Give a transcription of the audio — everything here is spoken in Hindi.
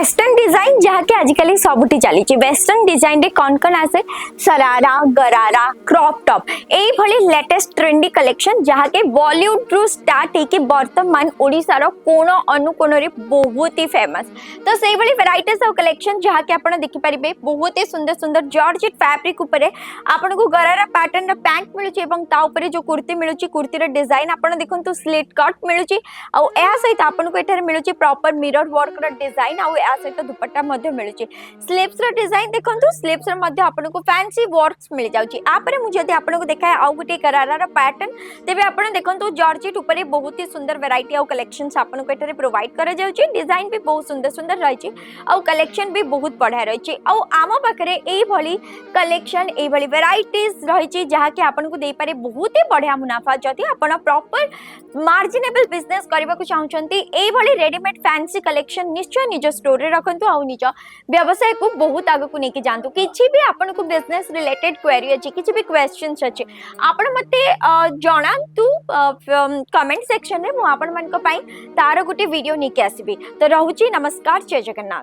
वेस्टर्न डिजाइन जहाँ के आजिकल सबुठी चली वेस्टर्न डिजाइन रे कौन कौन आसे सरारा गरारा क्रॉप टॉप यही लेटेस्ट ट्रेंडी कलेक्शन जहाँ के बॉलीवुड रु स्टार्ट होके वर्तमान ओडिशार कोण अनुकोण रे बहुत ही फेमस। तो से वेराइटीज ऑफ कलेक्शन जहाँ के आपण देखि परिबे बहुत ही सुंदर सुंदर जॉर्जेट फैब्रिक ऊपर आपन को गरारा पैटर्न रा पैंट मिलुची एवं ता ऊपर जो कुर्ती मिलुची कुर्ती रा डिजाइन आपण देखंतु स्लिट कट मिलुची आ एहा सहित आपन को एठारे मिलुची प्रॉपर मिरर वर्क रा डिजाइन आ एहा सहित दुपट्टा मध्ये मिलुची स्लीव्स रा डिजाइन देखंतु स्लीव्स रा मध्ये आपन को फैंसी वर्क्स मिल जाउची। आपरे मु जदी आपन को देखाय आ गुटे गरारा रा पैटर्न तेबे आपन देखंतु जॉर्जेट ऊपर बहुत ही सुंदर वैरायटी ऑफ कलेक्शंस आपन को एठारे प्रोवाइड करा जाउची। डिजाइन भी बहुत सुंदर सुंदर रहिची आ कलेक्शन भी बहुत बढ़िया रहिची आ आम पाखरे एई भली कलेक्शन एई भली वैराइटीज रहिची जहा कि आपन को देई पारे बहुत ही बढ़िया मुनाफा जदी आपन प्रॉपर मार्जिनेबल बिजनेस करबा को चाहउचंती एई भली रेडीमेड फैंसी कलेक्शन निश्चय निज स्टोर रे रखंतु आ निज व्यवसाय को बहुत आगे को नेकी जानतु। किछि भी आपन को बिजनेस रिलेटेड क्वेरी अछि किछि भी क्वेश्चंस अछि आपन मते जणांतु कमेंट सेक्शन रे मु आपन मन को पई तार गुटे वीडियो नेकी आसीबी। तो रहउची नमस्कार जय जगन्नाथ।